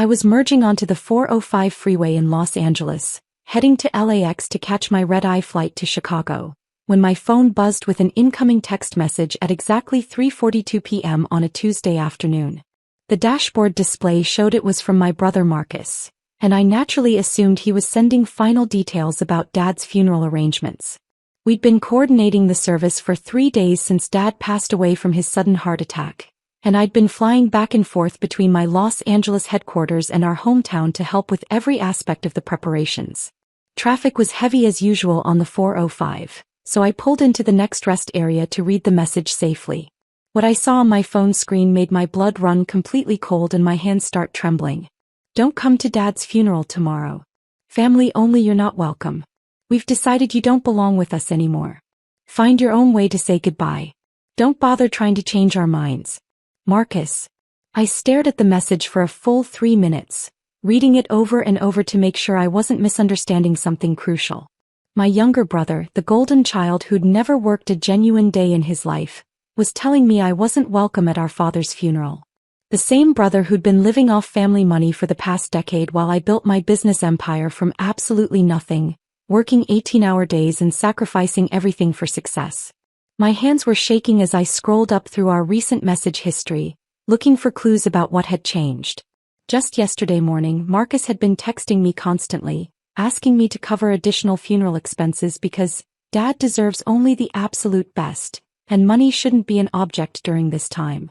I was merging onto the 405 freeway in Los Angeles, heading to LAX to catch my red-eye flight to Chicago, when my phone buzzed with an incoming text message at exactly 3:42 p.m. on a Tuesday afternoon. The dashboard display showed it was from my brother Marcus, and I naturally assumed he was sending final details about Dad's funeral arrangements. We'd been coordinating the service for 3 days since Dad passed away from his sudden heart attack, and I'd been flying back and forth between my Los Angeles headquarters and our hometown to help with every aspect of the preparations. Traffic was heavy as usual on the 405, so I pulled into the next rest area to read the message safely. What I saw on my phone screen made my blood run completely cold and my hands start trembling. Don't come to Dad's funeral tomorrow. Family only, you're not welcome. We've decided you don't belong with us anymore. Find your own way to say goodbye. Don't bother trying to change our minds. Marcus. I stared at the message for a full 3 minutes, reading it over and over to make sure I wasn't misunderstanding something crucial. My younger brother, the golden child who'd never worked a genuine day in his life, was telling me I wasn't welcome at our father's funeral. The same brother who'd been living off family money for the past decade while I built my business empire from absolutely nothing, working 18-hour days and sacrificing everything for success. My hands were shaking as I scrolled up through our recent message history, looking for clues about what had changed. Just yesterday morning, Marcus had been texting me constantly, asking me to cover additional funeral expenses because Dad deserves only the absolute best, and money shouldn't be an object during this time.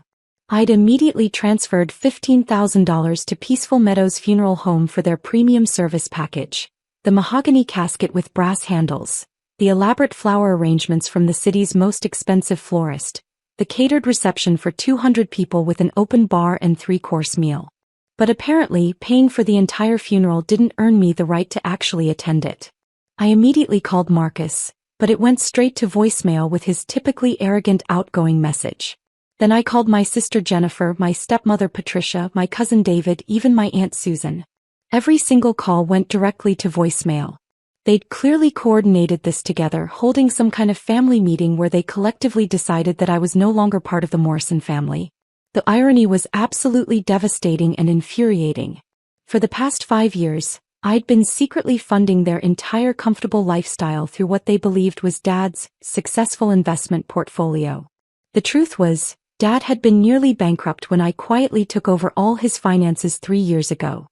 I'd immediately transferred $15,000 to Peaceful Meadows Funeral Home for their premium service package, the mahogany casket with brass handles, the elaborate flower arrangements from the city's most expensive florist, the catered reception for 200 people with an open bar and 3-course meal. But apparently, paying for the entire funeral didn't earn me the right to actually attend it. I immediately called Marcus, but it went straight to voicemail with his typically arrogant outgoing message. Then I called my sister Jennifer, my stepmother Patricia, my cousin David, even my Aunt Susan. Every single call went directly to voicemail. They'd clearly coordinated this together, holding some kind of family meeting where they collectively decided that I was no longer part of the Morrison family. The irony was absolutely devastating and infuriating. For the past 5 years, I'd been secretly funding their entire comfortable lifestyle through what they believed was Dad's successful investment portfolio. The truth was, Dad had been nearly bankrupt when I quietly took over all his finances 3 years ago.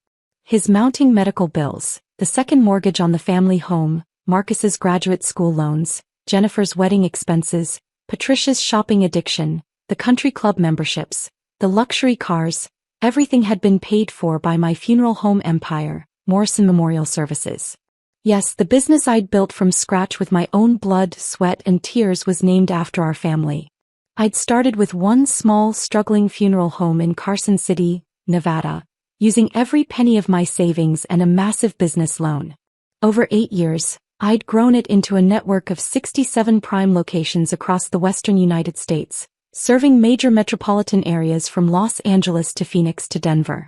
His mounting medical bills, the second mortgage on the family home, Marcus's graduate school loans, Jennifer's wedding expenses, Patricia's shopping addiction, the country club memberships, the luxury cars, everything had been paid for by my funeral home empire, Morrison Memorial Services. Yes, the business I'd built from scratch with my own blood, sweat, and tears was named after our family. I'd started with one small, struggling funeral home in Carson City, Nevada, using every penny of my savings and a massive business loan. Over 8 years, I'd grown it into a network of 67 prime locations across the western United States, serving major metropolitan areas from Los Angeles to Phoenix to Denver.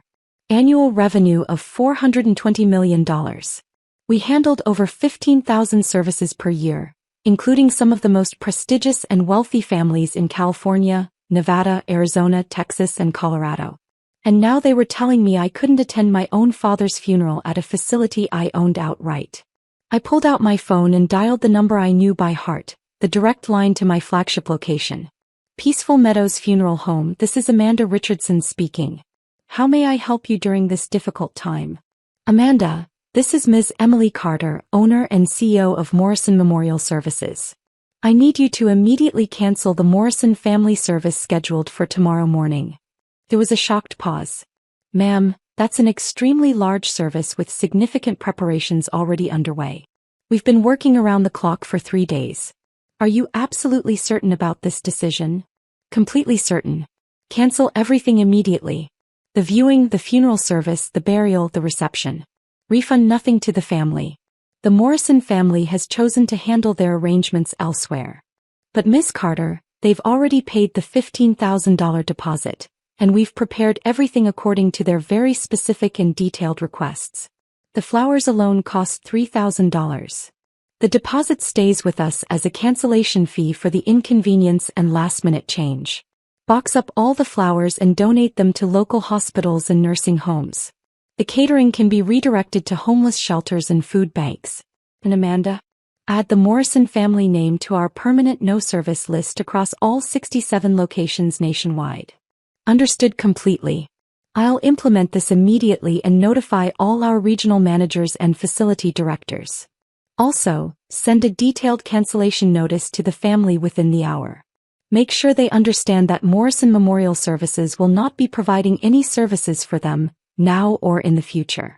Annual revenue of $420 million. We handled over 15,000 services per year, including some of the most prestigious and wealthy families in California, Nevada, Arizona, Texas, and Colorado. And now they were telling me I couldn't attend my own father's funeral at a facility I owned outright. I pulled out my phone and dialed the number I knew by heart, the direct line to my flagship location. Peaceful Meadows Funeral Home, this is Amanda Richardson speaking. How may I help you during this difficult time? Amanda, this is Ms. Emily Carter, owner and CEO of Morrison Memorial Services. I need you to immediately cancel the Morrison family service scheduled for tomorrow morning. There was a shocked pause. Ma'am, that's an extremely large service with significant preparations already underway. We've been working around the clock for 3 days. Are you absolutely certain about this decision? Completely certain. Cancel everything immediately. The viewing, the funeral service, the burial, the reception. Refund nothing to the family. The Morrison family has chosen to handle their arrangements elsewhere. But Miss Carter, they've already paid the $15,000 deposit, and we've prepared everything according to their very specific and detailed requests. The flowers alone cost $3,000. The deposit stays with us as a cancellation fee for the inconvenience and last-minute change. Box up all the flowers and donate them to local hospitals and nursing homes. The catering can be redirected to homeless shelters and food banks. And Amanda? Add the Morrison family name to our permanent no-service list across all 67 locations nationwide. Understood completely. I'll implement this immediately and notify all our regional managers and facility directors. Also, send a detailed cancellation notice to the family within the hour. Make sure they understand that Morrison Memorial Services will not be providing any services for them, now or in the future.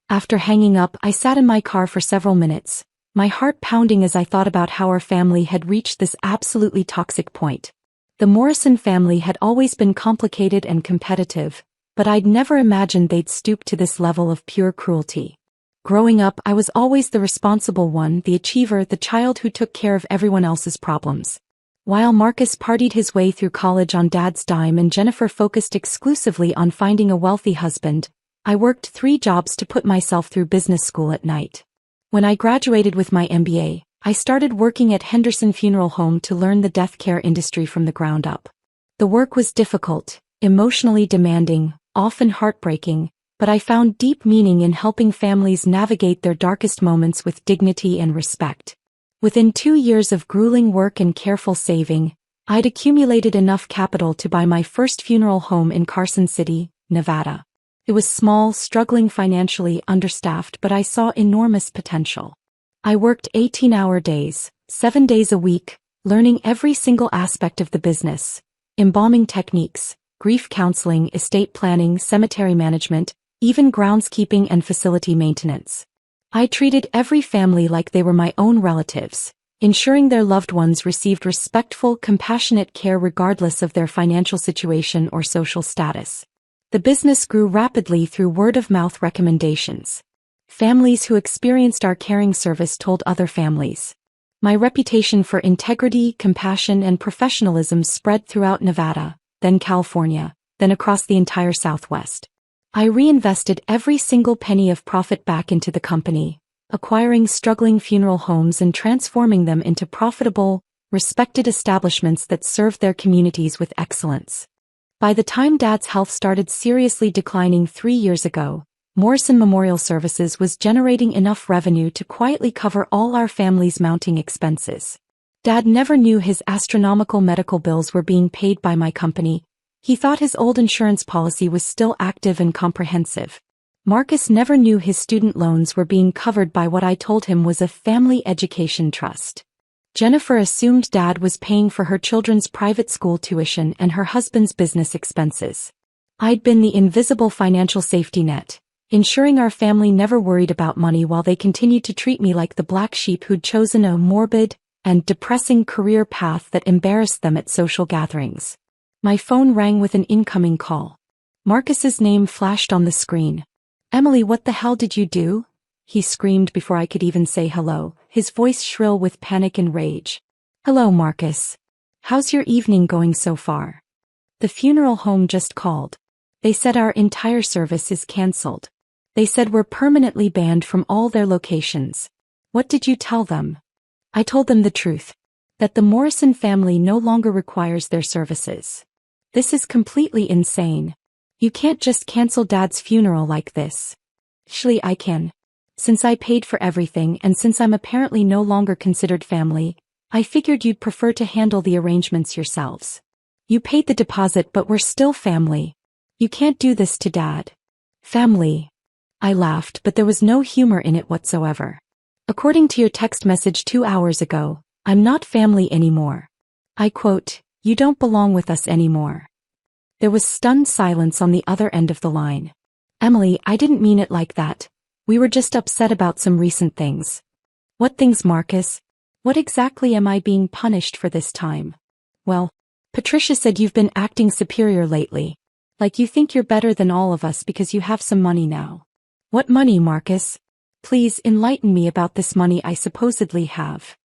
After hanging up, I sat in my car for several minutes, my heart pounding as I thought about how our family had reached this absolutely toxic point. The Morrison family had always been complicated and competitive, but I'd never imagined they'd stoop to this level of pure cruelty. Growing up, I was always the responsible one, the achiever, the child who took care of everyone else's problems. While Marcus partied his way through college on Dad's dime and Jennifer focused exclusively on finding a wealthy husband, I worked 3 jobs to put myself through business school at night. When I graduated with my MBA, I started working at Henderson Funeral Home to learn the death care industry from the ground up. The work was difficult, emotionally demanding, often heartbreaking, but I found deep meaning in helping families navigate their darkest moments with dignity and respect. Within 2 years of grueling work and careful saving, I'd accumulated enough capital to buy my first funeral home in Carson City, Nevada. It was small, struggling financially, understaffed, but I saw enormous potential. I worked 18-hour days, 7 days a week, learning every single aspect of the business: embalming techniques, grief counseling, estate planning, cemetery management, even groundskeeping and facility maintenance. I treated every family like they were my own relatives, ensuring their loved ones received respectful, compassionate care regardless of their financial situation or social status. The business grew rapidly through word-of-mouth recommendations. Families who experienced our caring service told other families. My reputation for integrity, compassion, and professionalism spread throughout Nevada, then California, then across the entire Southwest. I reinvested every single penny of profit back into the company, acquiring struggling funeral homes and transforming them into profitable, respected establishments that served their communities with excellence. By the time Dad's health started seriously declining 3 years ago, Morrison Memorial Services was generating enough revenue to quietly cover all our family's mounting expenses. Dad never knew his astronomical medical bills were being paid by my company. He thought his old insurance policy was still active and comprehensive. Marcus never knew his student loans were being covered by what I told him was a family education trust. Jennifer assumed Dad was paying for her children's private school tuition and her husband's business expenses. I'd been the invisible financial safety net, ensuring our family never worried about money while they continued to treat me like the black sheep who'd chosen a morbid and depressing career path that embarrassed them at social gatherings. My phone rang with an incoming call. Marcus's name flashed on the screen. "Emily, what the hell did you do?" he screamed before I could even say hello, his voice shrill with panic and rage. "Hello, Marcus. How's your evening going so far? The funeral home just called. They said our entire service is canceled. They said we're permanently banned from all their locations. What did you tell them?" I told them the truth. That the Morrison family no longer requires their services. This is completely insane. You can't just cancel Dad's funeral like this. Actually, I can. Since I paid for everything and since I'm apparently no longer considered family, I figured you'd prefer to handle the arrangements yourselves. You paid the deposit, but we're still family. You can't do this to Dad. Family. I laughed, but there was no humor in it whatsoever. According to your text message 2 hours ago, I'm not family anymore. I quote, "You don't belong with us anymore." There was stunned silence on the other end of the line. "Emily, I didn't mean it like that. We were just upset about some recent things." "What things, Marcus? What exactly am I being punished for this time?" "Well, Patricia said you've been acting superior lately. Like you think you're better than all of us because you have some money now." "What money, Marcus? Please enlighten me about this money I supposedly have."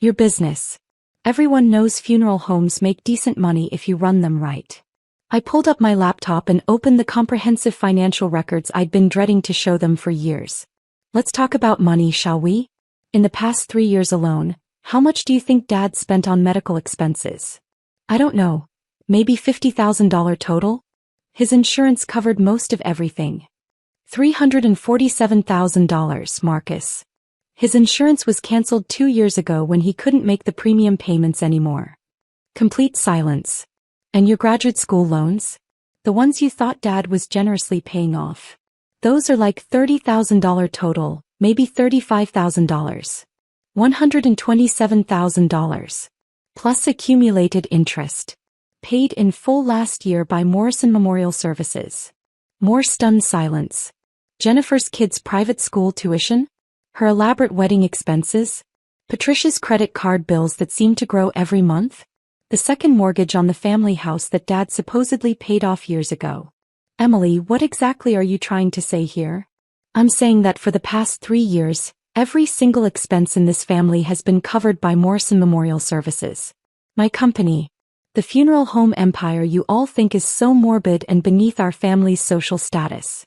"Your business. Everyone knows funeral homes make decent money if you run them right." I pulled up my laptop and opened the comprehensive financial records I'd been dreading to show them for years. "Let's talk about money, shall we? In the past 3 years alone, how much do you think Dad spent on medical expenses?" "I don't know. Maybe $50,000 total? His insurance covered most of everything." $347,000, Marcus. His insurance was canceled 2 years ago when he couldn't make the premium payments anymore. Complete silence. And your graduate school loans? The ones you thought Dad was generously paying off. Those are like $30,000 total, maybe $35,000. $127,000. Plus accumulated interest. Paid in full last year by Morrison Memorial Services. More stunned silence. Jennifer's kids' private school tuition? Her elaborate wedding expenses? Patricia's credit card bills that seem to grow every month? The second mortgage on the family house that Dad supposedly paid off years ago. Emily, what exactly are you trying to say here? I'm saying that for the past 3 years, every single expense in this family has been covered by Morrison Memorial Services. My company. The funeral home empire you all think is so morbid and beneath our family's social status.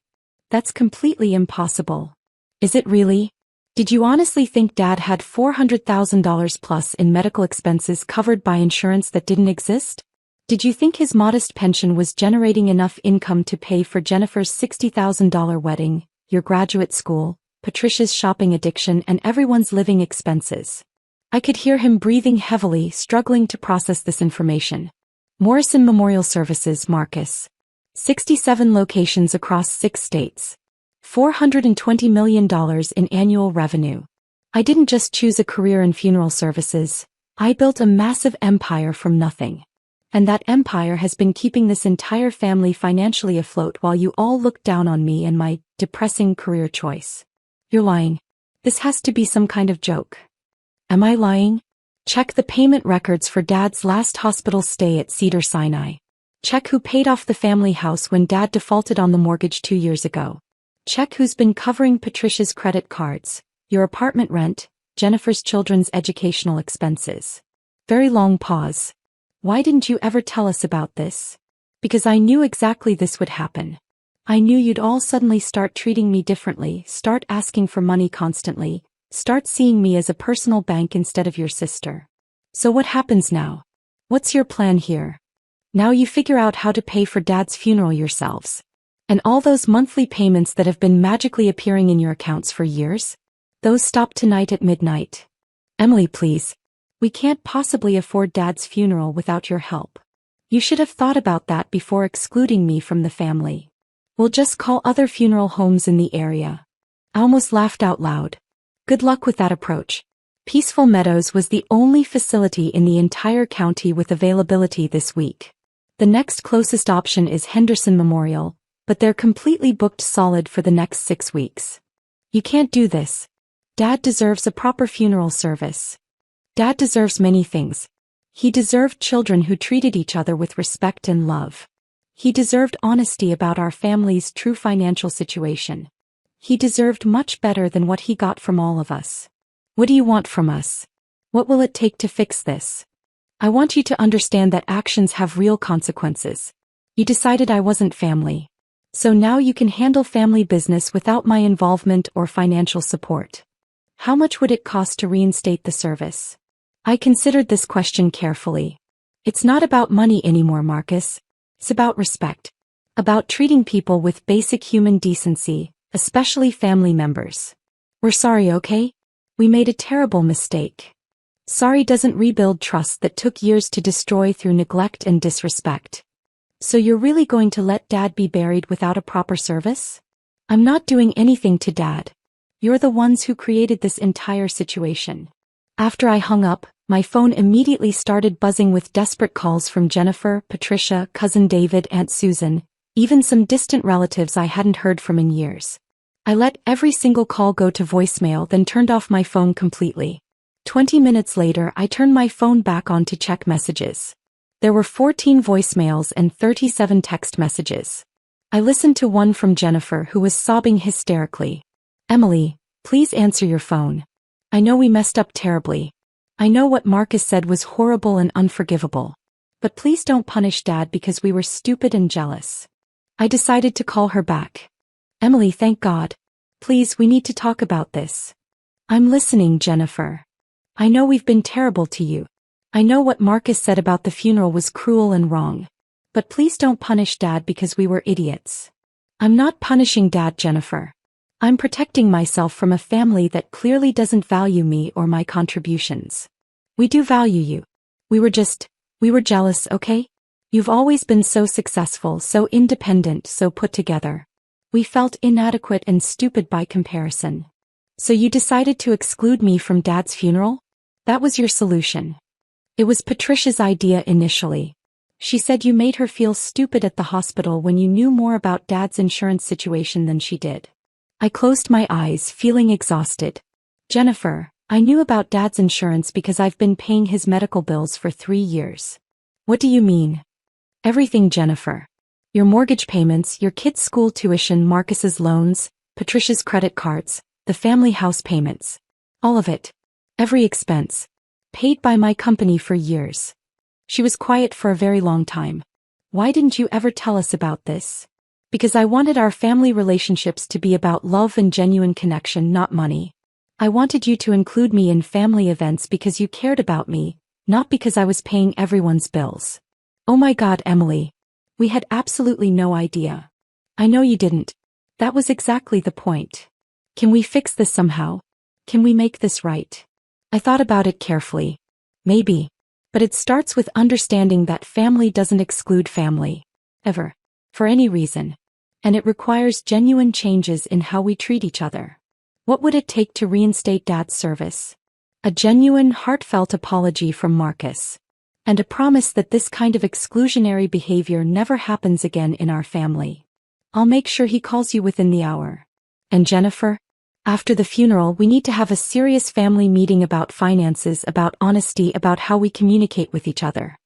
That's completely impossible. Is it really? Did you honestly think Dad had $400,000 plus in medical expenses covered by insurance that didn't exist? Did you think his modest pension was generating enough income to pay for Jennifer's $60,000 wedding, your graduate school, Patricia's shopping addiction, and everyone's living expenses? I could hear him breathing heavily, struggling to process this information. Morrison Memorial Services, Marcus. 67 locations across 6 states. $420 million in annual revenue. I didn't just choose a career in funeral services, I built a massive empire from nothing. And that empire has been keeping this entire family financially afloat while you all look down on me and my depressing career choice. You're lying. This has to be some kind of joke. Am I lying? Check the payment records for Dad's last hospital stay at Cedars-Sinai. Check who paid off the family house when Dad defaulted on the mortgage 2 years ago. Check who's been covering Patricia's credit cards, your apartment rent, Jennifer's children's educational expenses. Very long pause. Why didn't you ever tell us about this? Because I knew exactly this would happen. I knew you'd all suddenly start treating me differently, start asking for money constantly, start seeing me as a personal bank instead of your sister. So what happens now? What's your plan here? Now you figure out how to pay for Dad's funeral yourselves. And all those monthly payments that have been magically appearing in your accounts for years? Those stop tonight at midnight. Emily, please. We can't possibly afford Dad's funeral without your help. You should have thought about that before excluding me from the family. We'll just call other funeral homes in the area. I almost laughed out loud. Good luck with that approach. Peaceful Meadows was the only facility in the entire county with availability this week. The next closest option is Henderson Memorial, but they're completely booked solid for the next 6 weeks. You can't do this. Dad deserves a proper funeral service. Dad deserves many things. He deserved children who treated each other with respect and love. He deserved honesty about our family's true financial situation. He deserved much better than what he got from all of us. What do you want from us? What will it take to fix this? I want you to understand that actions have real consequences. You decided I wasn't family. So now you can handle family business without my involvement or financial support. How much would it cost to reinstate the service? I considered this question carefully. It's not about money anymore, Marcus. It's about respect. About treating people with basic human decency, especially family members. We're sorry, okay? We made a terrible mistake. Sorry doesn't rebuild trust that took years to destroy through neglect and disrespect. So you're really going to let Dad be buried without a proper service? I'm not doing anything to Dad. You're the ones who created this entire situation. After I hung up, my phone immediately started buzzing with desperate calls from Jennifer, Patricia, Cousin David, Aunt Susan, even some distant relatives I hadn't heard from in years. I let every single call go to voicemail, then turned off my phone completely. 20 minutes later, I turned my phone back on to check messages. There were 14 voicemails and 37 text messages. I listened to one from Jennifer, who was sobbing hysterically. Emily, please answer your phone. I know we messed up terribly. I know what Marcus said was horrible and unforgivable. But please don't punish Dad because we were stupid and jealous. I decided to call her back. Emily, thank God. Please, we need to talk about this. I'm listening, Jennifer. I know we've been terrible to you. I know what Marcus said about the funeral was cruel and wrong. But please don't punish Dad because we were idiots. I'm not punishing Dad, Jennifer. I'm protecting myself from a family that clearly doesn't value me or my contributions. We do value you. We were jealous, okay? You've always been so successful, so independent, so put together. We felt inadequate and stupid by comparison. So you decided to exclude me from Dad's funeral? That was your solution. It was Patricia's idea initially. She said you made her feel stupid at the hospital when you knew more about Dad's insurance situation than she did. I closed my eyes, feeling exhausted. Jennifer, I knew about Dad's insurance because I've been paying his medical bills for 3 years. What do you mean? Everything, Jennifer. Your mortgage payments, your kids' school tuition, Marcus's loans, Patricia's credit cards, the family house payments. All of it. Every expense. Paid by my company for years. She was quiet for a very long time. Why didn't you ever tell us about this? Because I wanted our family relationships to be about love and genuine connection, not money. I wanted you to include me in family events because you cared about me, not because I was paying everyone's bills. Oh my God, Emily. We had absolutely no idea. I know you didn't. That was exactly the point. Can we fix this somehow? Can we make this right? I thought about it carefully. Maybe. But it starts with understanding that family doesn't exclude family. Ever. For any reason. And it requires genuine changes in how we treat each other. What would it take to reinstate Dad's service? A genuine, heartfelt apology from Marcus. And a promise that this kind of exclusionary behavior never happens again in our family. I'll make sure he calls you within the hour. And Jennifer? After the funeral, we need to have a serious family meeting about finances, about honesty, about how we communicate with each other.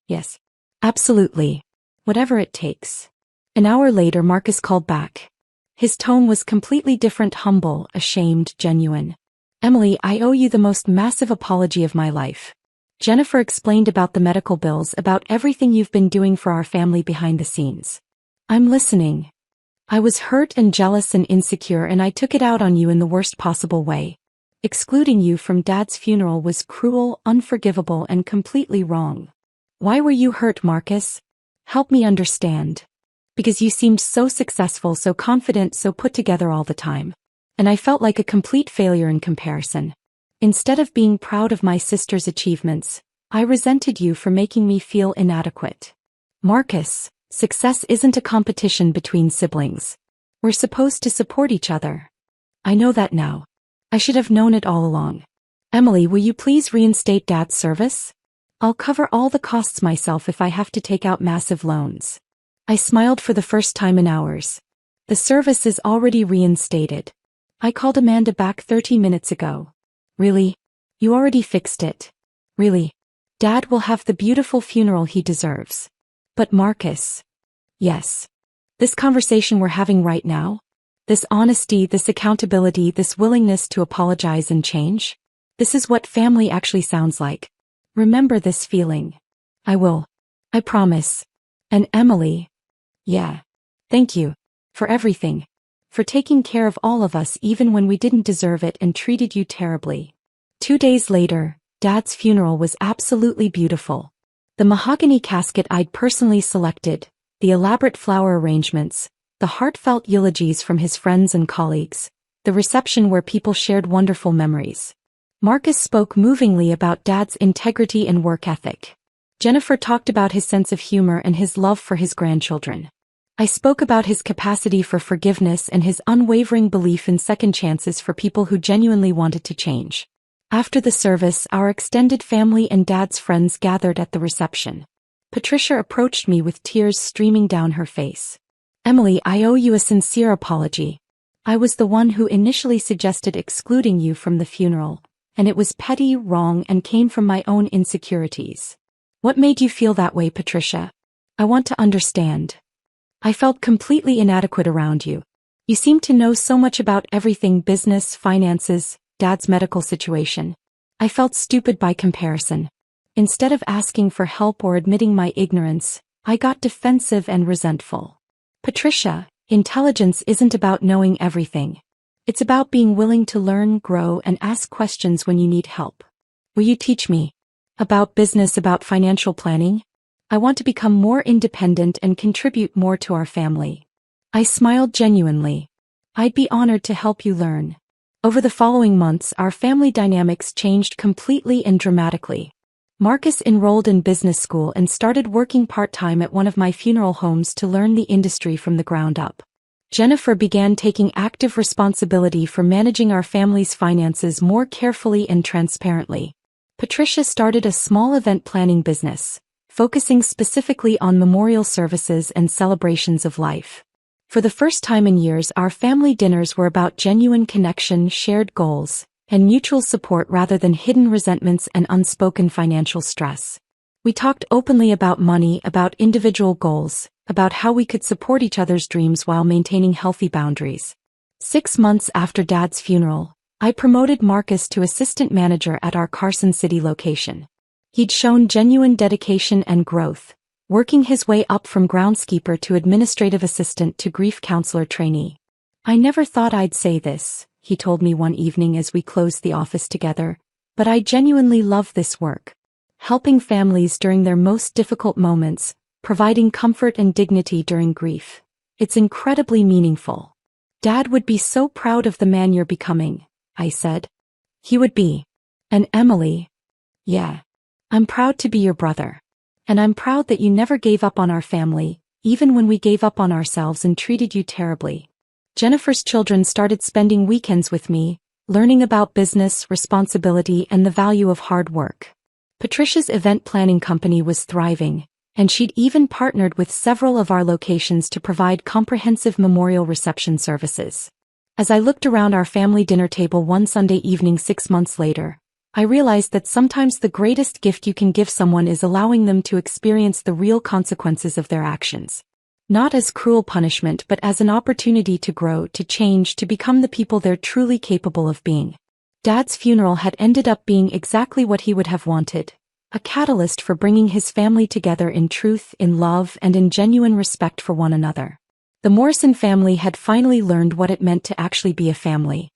Yes. Absolutely. Whatever it takes. An hour later, Marcus called back. His tone was completely different, humble, ashamed, genuine. Emily, I owe you the most massive apology of my life. Jennifer explained about the medical bills, about everything you've been doing for our family behind the scenes. I'm listening. I was hurt and jealous and insecure, and I took it out on you in the worst possible way. Excluding you from Dad's funeral was cruel, unforgivable, and completely wrong. Why were you hurt, Marcus? Help me understand. Because you seemed so successful, so confident, so put together all the time. And I felt like a complete failure in comparison. Instead of being proud of my sister's achievements, I resented you for making me feel inadequate. Marcus, success isn't a competition between siblings. We're supposed to support each other. I know that now. I should have known it all along. Emily, will you please reinstate Dad's service? I'll cover all the costs myself if I have to take out massive loans. I smiled for the first time in hours. The service is already reinstated. I called Amanda back 30 minutes ago. Really? You already fixed it? Really? Dad will have the beautiful funeral he deserves. But Marcus. Yes. This conversation we're having right now? This honesty, this accountability, this willingness to apologize and change? This is what family actually sounds like. Remember this feeling. I will. I promise. And Emily. Yeah. Thank you. For everything. For taking care of all of us even when we didn't deserve it and treated you terribly. 2 days later, Dad's funeral was absolutely beautiful. The mahogany casket I'd personally selected, the elaborate flower arrangements, the heartfelt eulogies from his friends and colleagues, the reception where people shared wonderful memories. Marcus spoke movingly about Dad's integrity and work ethic. Jennifer talked about his sense of humor and his love for his grandchildren. I spoke about his capacity for forgiveness and his unwavering belief in second chances for people who genuinely wanted to change. After the service, our extended family and Dad's friends gathered at the reception. Patricia approached me with tears streaming down her face. Emily, I owe you a sincere apology. I was the one who initially suggested excluding you from the funeral, and it was petty, wrong, and came from my own insecurities. What made you feel that way, Patricia? I want to understand. I felt completely inadequate around you. You seemed to know so much about everything: business, finances, Dad's medical situation. I felt stupid by comparison. Instead of asking for help or admitting my ignorance, I got defensive and resentful. Patricia, intelligence isn't about knowing everything. It's about being willing to learn, grow, and ask questions when you need help. Will you teach me? About business, about financial planning? I want to become more independent and contribute more to our family. I smiled genuinely. I'd be honored to help you learn. Over the following months, our family dynamics changed completely and dramatically. Marcus enrolled in business school and started working part-time at one of my funeral homes to learn the industry from the ground up. Jennifer began taking active responsibility for managing our family's finances more carefully and transparently. Patricia started a small event planning business, focusing specifically on memorial services and celebrations of life. For the first time in years, our family dinners were about genuine connection, shared goals, and mutual support rather than hidden resentments and unspoken financial stress. We talked openly about money, about individual goals, about how we could support each other's dreams while maintaining healthy boundaries. 6 months after Dad's funeral, I promoted Marcus to assistant manager at our Carson City location. He'd shown genuine dedication and growth, working his way up from groundskeeper to administrative assistant to grief counselor trainee. "I never thought I'd say this," he told me one evening as we closed the office together, "but I genuinely love this work. Helping families during their most difficult moments, providing comfort and dignity during grief. It's incredibly meaningful." "Dad would be so proud of the man you're becoming," I said. "He would be. And Emily?" "Yeah. I'm proud to be your brother. And I'm proud that you never gave up on our family, even when we gave up on ourselves and treated you terribly." Jennifer's children started spending weekends with me, learning about business, responsibility, and the value of hard work. Patricia's event planning company was thriving, and she'd even partnered with several of our locations to provide comprehensive memorial reception services. As I looked around our family dinner table one Sunday evening 6 months later, I realized that sometimes the greatest gift you can give someone is allowing them to experience the real consequences of their actions. Not as cruel punishment but as an opportunity to grow, to change, to become the people they're truly capable of being. Dad's funeral had ended up being exactly what he would have wanted, a catalyst for bringing his family together in truth, in love, and in genuine respect for one another. The Morrison family had finally learned what it meant to actually be a family.